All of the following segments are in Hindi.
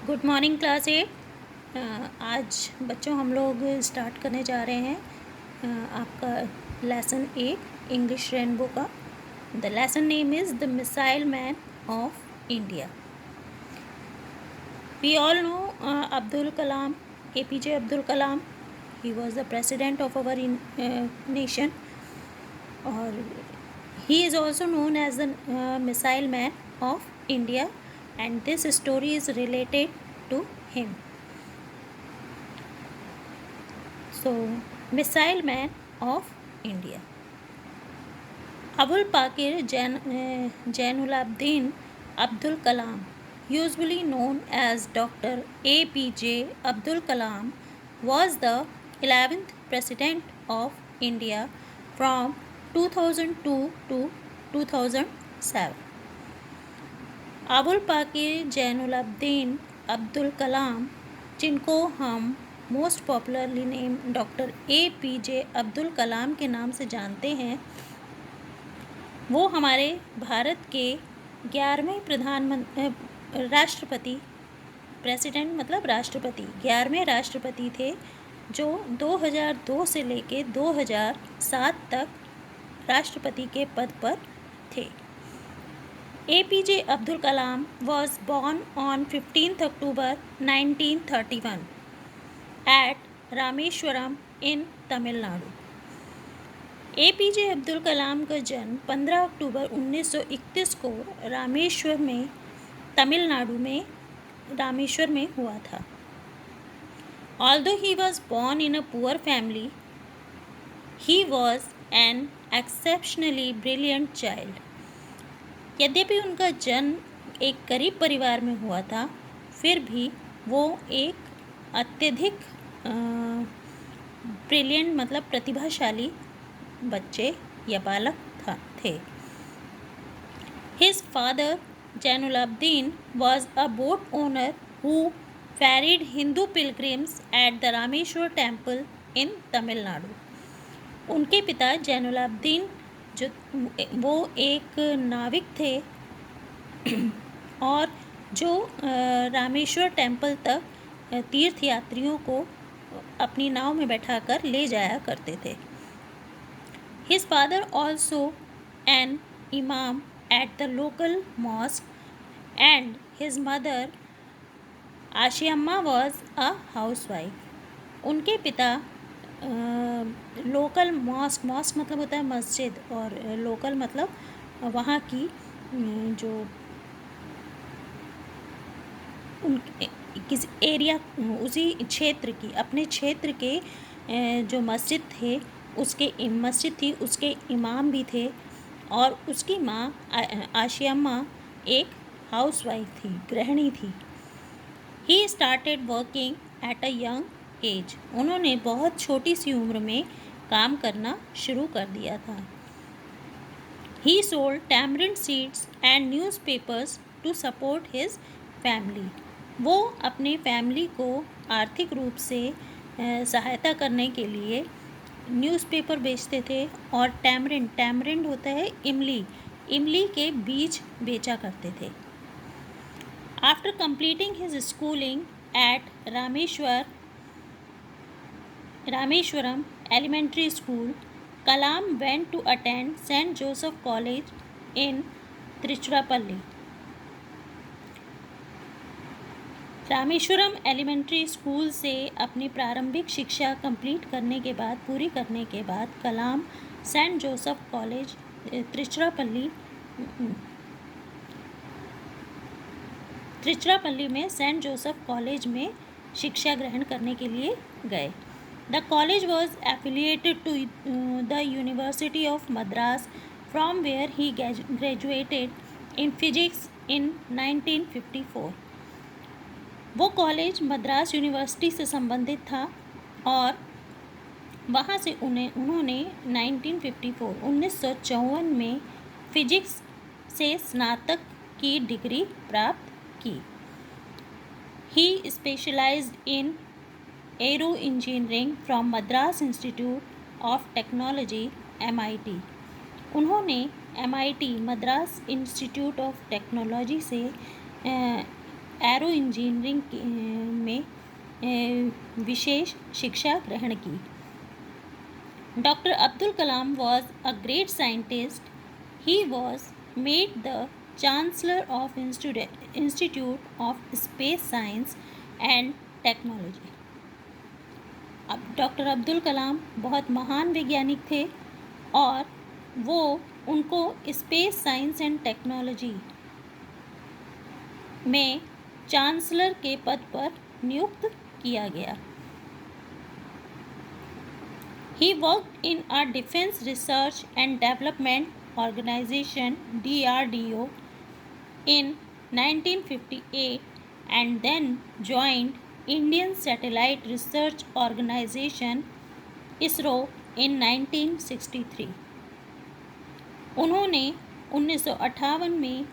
Good morning class 8। आज बच्चों हम लोग स्टार्ट करने जा रहे हैं आपका लेसन 8 इंग्लिश रेनबो का। The lesson name is the missile man of India. We all know Abdul Kalam, APJ Abdul Kalam. He was the president of our nation और he is also known as the missile man of India, and this story is related to him. So, missile man of India. Abul Pakir Jainulabdin Abdul Kalam, usually known as Dr. APJ Abdul Kalam, was the 11th President of India from 2002 to 2007. Abul Pakir Jainulabdeen Abdul Kalam, जिनको हम most popularly name doctor APJ Abdul Kalam के नाम से जानते हैं, वो हमारे भारत के 11वें राष्ट्रपति, प्रेसिडेंट मतलब राष्ट्रपति, 11वें राष्ट्रपति थे, जो 2002 से लेके 2007 तक राष्ट्रपति के पद पर थे। APJ Abdul Kalam was born on 15th October 1931 at Rameshwaram in Tamil Nadu. APJ Abdul कलाम का जन्म 15 अक्टूबर 1931 को तमिलनाडु में रामेश्वर में हुआ था। Although he was born in a poor family, he was an exceptionally brilliant child. यद्यपि उनका जन्म एक गरीब परिवार में हुआ था, फिर भी वो एक अत्यधिक ब्रिलियंट मतलब प्रतिभाशाली बच्चे या बालक थे। His father Jainuladin was a boat owner who ferried Hindu pilgrims at the Rameshwar temple in Tamil Nadu. उनके पिता जैनुलाब्दीन जो वो एक नाविक थे और जो रामेश्वर टेम्पल तक तीर्थ यात्रियों को अपनी नाव में बैठाकर ले जाया करते थे। His father also an imam at the local mosque and his mother Ashiyamma was a housewife. उनके पिता लोकल मॉस्क मतलब होता है मस्जिद, और लोकल मतलब वहाँ की जो उन किसी एरिया उसी क्षेत्र की अपने क्षेत्र के जो मस्जिद थे मस्जिद थी, उसके इमाम भी थे, और उसकी माँ आशियम्मा एक हाउसवाइफ थी, गृहिणी थी। He started working at a young age. उन्होंने बहुत छोटी सी उम्र में काम करना शुरू कर दिया था। He sold tamarind seeds and newspapers to support his family. वो अपने फैमिली को आर्थिक रूप से सहायता करने के लिए न्यूज़पेपर बेचते थे, और टैमरिंड होता है इमली के बीज बेचा करते थे। After completing his schooling at Rameshwaram Elementary School, Kalam went to attend St. Joseph College in Tiruchirappalli. Rameshwaram elementary school से अपनी प्रारंभिक शिक्षा पूरी करने के बाद Kalam saint Joseph college Tiruchirappalli में सेंट जोसेफ कॉलेज में शिक्षा ग्रहण करने के लिए गए। The college was affiliated to the University of Madras, from where he graduated in physics in 1954. वो कॉलेज मद्रास यूनिवर्सिटी से संबंधित था और वहाँ से उन्होंने 1954 में फिजिक्स से स्नातक की डिग्री प्राप्त की। He specialized in arrow engineering from Madras institute of technology MIT। उन्होंने MIT Madras institute of technology से एरो इंजीनियरिंग में विशेष शिक्षा ग्रहण की। Doctor Abdul Kalam was a great scientist. He was made the Chancellor of Institute of Space Science and Technology. अब डॉक्टर अब्दुल कलाम बहुत महान वैज्ञानिक थे और वो उनको स्पेस साइंस एंड टेक्नोलॉजी में चांसलर के पद पर नियुक्त किया गया। He worked in a Defense Research and Development Organization (DRDO) in 1958 and then joined Indian Satellite Research Organization (ISRO) in 1963. उन्होंने 1958 में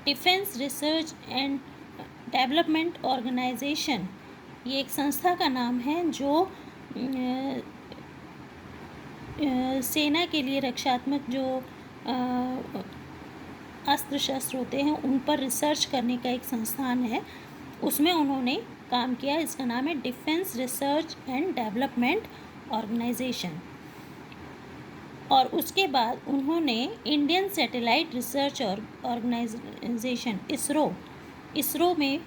defence research and development organisation, ये एक संस्था का नाम है जो सेना के लिए रक्षात्मक जो अस्त्र शस्त्र होते हैं उन पर रिसर्च करने का एक संस्थान है, उसमें उन्होंने काम किया। इसका नाम है defence research and development organisation. और उसके बाद उन्होंने Indian satellite research organisation ISRO में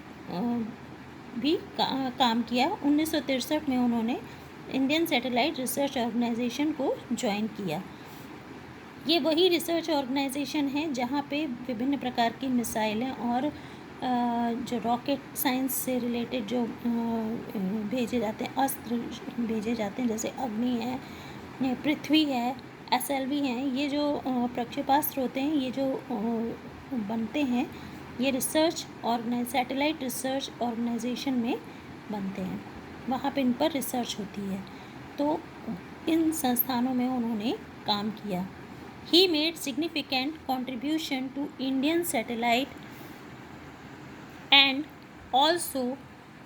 भी काम किया। 1963 में उन्होंने इंडियन सैटेलाइट रिसर्च ऑर्गेनाइजेशन को ज्वाइन किया। ये वही रिसर्च ऑर्गेनाइजेशन है जहाँ पे विभिन्न प्रकार की मिसाइलें और जो रॉकेट साइंस से रिलेटेड जो भेजे जाते हैं, अस्त्र भेजे जाते हैं, जैसे अग्नि है, पृथ्वी है, SLV हैं, ये जो प्रक्षेपास्त्र होते हैं, ये जो बनते हैं, ये सैटेलाइट रिसर्च ऑर्गेनाइजेशन में बनते हैं, वहाँ पे इन पर रिसर्च होती है। तो इन संस्थानों में उन्होंने काम किया। He made significant contribution to Indian satellite and also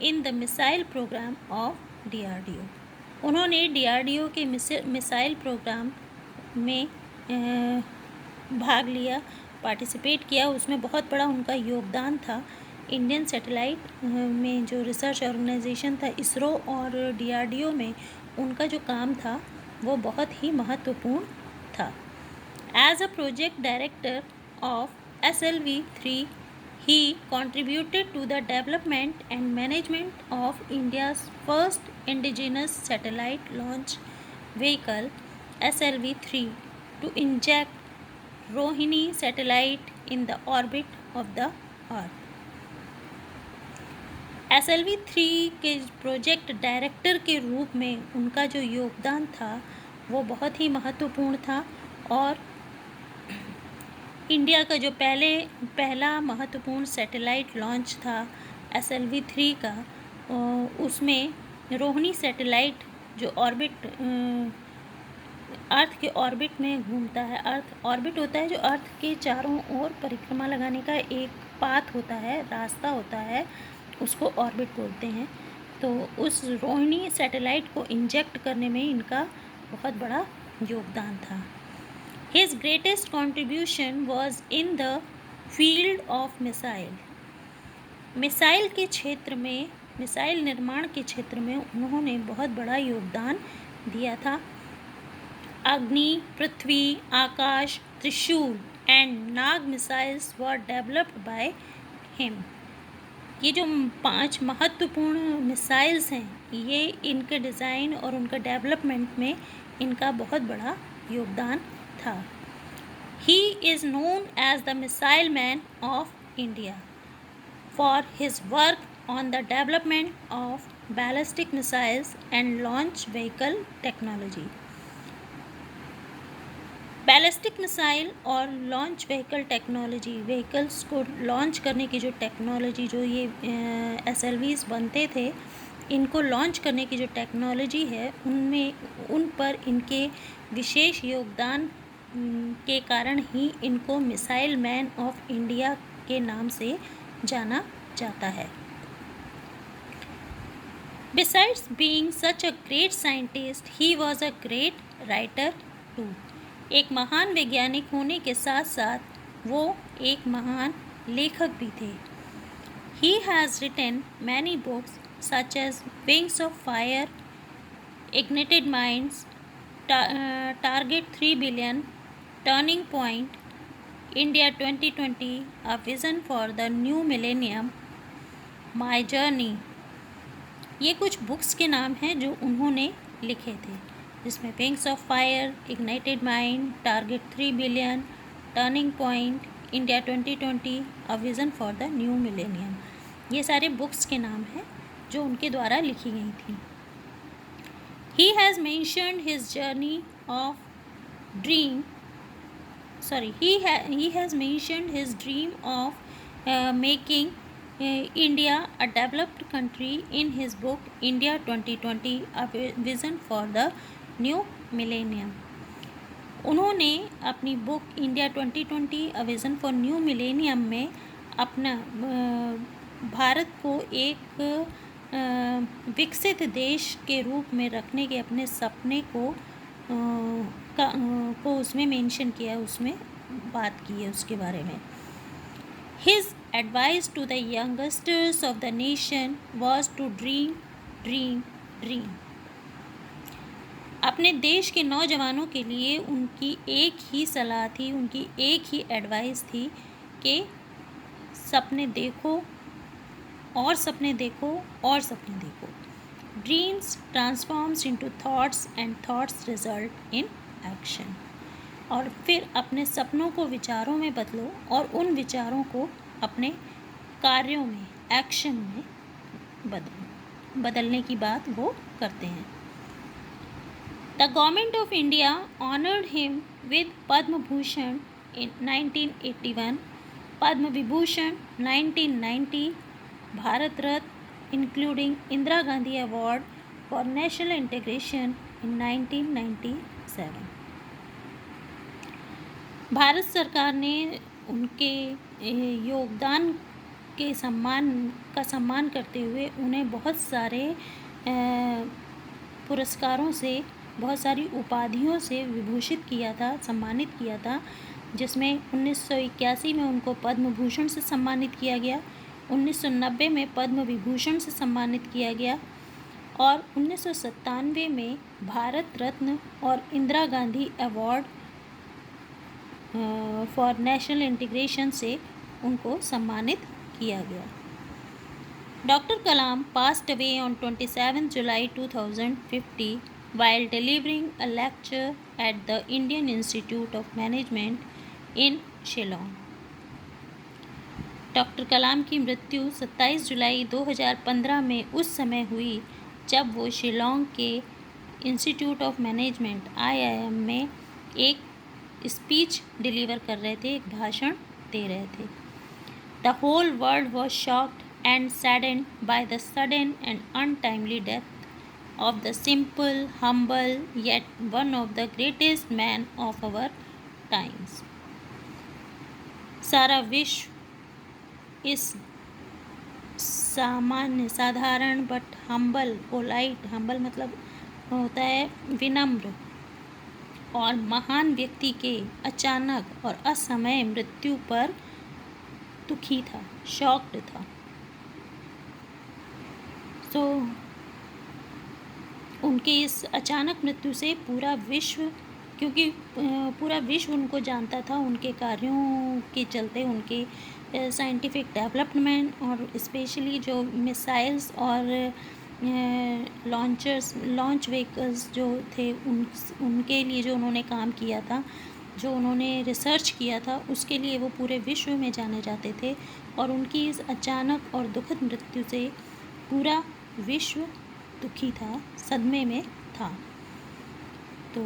in the missile programme of DRDO। उन्होंने DRDO के मिसाइल प्रोग्राम में भाग लिया, पार्टिसिपेट किया, उसमें बहुत बड़ा उनका योगदान था। इंडियन सैटेलाइट में जो रिसर्च ऑर्गेनाइजेशन था ISRO और DRDO में उनका जो काम था वो बहुत ही महत्वपूर्ण था। As a project director of SLV-3 he contributed to the development and management of India's first indigenous satellite launch vehicle SLV-3 to inject Rohini satellite in the orbit of the Earth। SLV-3 के प्रोजेक्ट डायरेक्टर के रूप में उनका जो योगदान था वो बहुत ही महत्वपूर्ण था और इंडिया का जो पहला महत्वपूर्ण सैटेलाइट लॉन्च था SLV-3 का, उसमें रोहिणी सैटेलाइट जो अर्थ के ऑर्बिट में घूमता है, अर्थ ऑर्बिट होता है जो अर्थ के चारों ओर परिक्रमा लगाने का एक पाथ होता है, रास्ता होता है, उसको ऑर्बिट बोलते हैं। तो उस रोहिणी सैटेलाइट को इंजेक्ट करने में इनका बहुत बड़ा योगदान था। His greatest contribution was in the field of missile। Missile के क्षेत्र में, मिसाइल निर्माण के क्षेत्र में उन्होंने बहुत बड़ा योगदान दिया था। अग्नि, पृथ्वी, आकाश, त्रिशूल and Nag missiles were developed by him. ये जो 5 महत्वपूर्ण मिसाइल्स हैं, ये इनके डिज़ाइन और उनका डेवलपमेंट में इनका बहुत बड़ा योगदान था। He is known as the Missile Man of India for his work on the development of ballistic missiles and launch vehicle technology। Ballistic missile और लॉन्च व्हीकल टेक्नोलॉजी, व्हीकल्स को लॉन्च करने की जो टेक्नोलॉजी, जो ये SLVs बनते थे, इनको लॉन्च करने की जो टेक्नोलॉजी है, उन पर इनके विशेष योगदान के कारण ही इनको मिसाइल मैन ऑफ इंडिया के नाम से जाना जाता है। Besides being such a great scientist, he was a great writer too। एक महान वैज्ञानिक होने के साथ साथ वो एक महान लेखक भी थे। He has written many books such as Wings of Fire, Ignited Minds, Target 3 Billion, Turning Point, India 2020, A Vision for the New Millennium, My Journey। ये कुछ बुक्स के नाम हैं जो उन्होंने लिखे थे, जिसमें wings of fire, ignited mind, target 3 billion, turning point, India 2020, a vision for the new millennium, ये सारे बुक्स के नाम हैं जो उनके द्वारा लिखी गई थी। He has mentioned his journey of dream he has mentioned his dream of making India a developed country in his book India 2020, A Vision for the New Millennium। उन्होंने अपनी book India 2020, A Vision for New Millennium में अपना भारत को एक विकसित देश के रूप में रखने के अपने सपने को उसमें मेंशन किया है, उसमें बात की है उसके बारे में। His advice to the youngsters of the nation was to dream, dream, dream। अपने देश के नौजवानों के लिए उनकी एक ही सलाह थी, उनकी एक ही एडवाइस थी कि सपने देखो और सपने देखो और सपने देखो। Dreams transforms into thoughts and thoughts result in action। और फिर अपने सपनों को विचारों में बदलो और उन विचारों को अपने कार्यों में, एक्शन में बदलो। बदलने की बात वो करते हैं। The government of India honoured him with Padma Bhushan in 1981, Padma Vibhushan 1990, Bharat Ratna including Indira Gandhi Award for National Integration in 1997। Bharat सरकार ने उनके योगदान के सम्मान करते हुए उन्हें बहुत सारे पुरस्कारों से, बहुत सारी उपाधियों से विभूषित किया था, सम्मानित किया था, जिसमें 1981 में उनको पद्म भूषण से सम्मानित किया गया, 1990 में पद्म विभूषण से सम्मानित किया गया और 1997 में भारत रत्न और Indira Gandhi award for national integration से उनको सम्मानित किया गया। Doctor Kalam passed away on 27 July 2050 while delivering a lecture at the Indian Institute of Management in Shillong. Doctor Kalam की मृत्यु 27 जुलाई 2015 में उस समय हुई जब वो शिलोंग के इंस्टीट्यूट ऑफ मैनेजमेंट IIM में एक स्पीच डिलीवर कर रहे थे, एक भाषण दे रहे थे। The whole world was shocked and saddened by the sudden and untimely death of the simple, humble yet one of the greatest man of our times. सारा विश्व इस सामान्य, साधारण बट हम्बल, पोलाइट, हम्बल मतलब होता है विनम्र और महान व्यक्ति के अचानक और असमय मृत्यु पर दुखी था, शॉक्ड था। तो उनके इस अचानक मृत्यु से पूरा विश्व, क्योंकि पूरा विश्व उनको जानता था उनके कार्यों के चलते, उनके साइंटिफिक डेवलपमेंट और स्पेशली जो मिसाइल्स और लॉन्च व्हीकल्स जो थे उनके लिए जो उन्होंने काम किया था, जो उन्होंने रिसर्च किया था, उसके लिए वो पूरे विश्व में जाने जाते थे। और उनकी इस अचानक और दुखद मृत्यु से पूरा विश्व दुखी था, सदमे में था। तो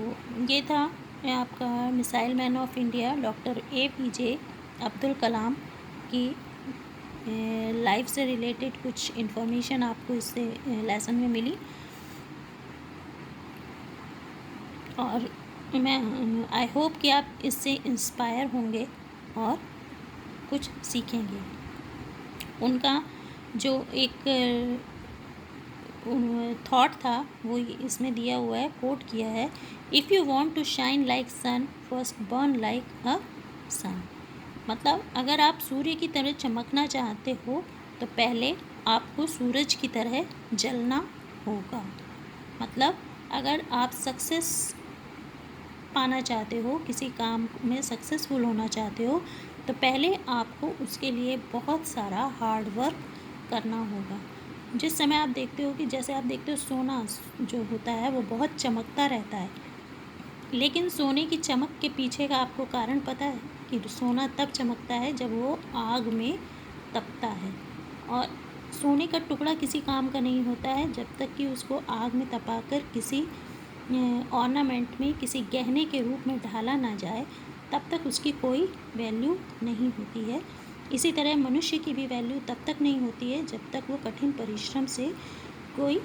ये था आपका missile man of India doctor APJ Abdul Kalam की लाइफ से रिलेटेड कुछ इन्फॉर्मेशन आपको इससे लेसन में मिली। और मैं आई होप कि आप इससे इंस्पायर होंगे और कुछ सीखेंगे। उनका जो एक थॉट था वो इसमें दिया हुआ है, कोट किया है, if you want to shine like sun first burn like a sun. मतलब अगर आप सूर्य की तरह चमकना चाहते हो तो पहले आपको सूरज की तरह जलना होगा। मतलब अगर आप सक्सेस पाना चाहते हो, किसी काम में सक्सेसफुल होना चाहते हो, तो पहले आपको उसके लिए बहुत सारा हार्ड वर्क करना होगा। जिस समय आप देखते हो कि जैसे आप देखते हो सोना जो होता है वो बहुत चमकता रहता है, लेकिन सोने की चमक के पीछे का आपको कारण पता है कि सोना तब चमकता है जब वो आग में तपता है। और सोने का टुकड़ा किसी काम का नहीं होता है जब तक कि उसको आग में तपाकर किसी ऑर्नामेंट में, किसी गहने के रूप में ढाला ना जाए, तब तक उसकी कोई वैल्यू नहीं होती है। इसी तरह मनुष्य की भी वैल्यू तब तक नहीं होती है जब तक वो कठिन परिश्रम से कोई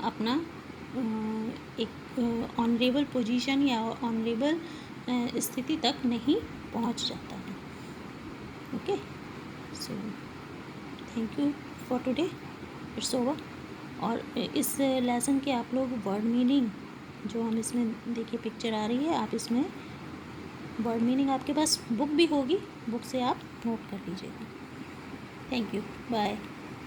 अपना एक ऑनरेबल पोजीशन या ऑनरेबल स्थिति तक नहीं पहुंच जाता है। Okay, so thank you for today, it's over. और इस लेसन के आप लोग वर्ड मीनिंग जो हम इसमें देखिए पिक्चर आ रही है, आप इसमें वर्ड मीनिंग आपके पास बुक भी होगी, बुक से आप नोट कर लीजिएगा। Thank you, bye.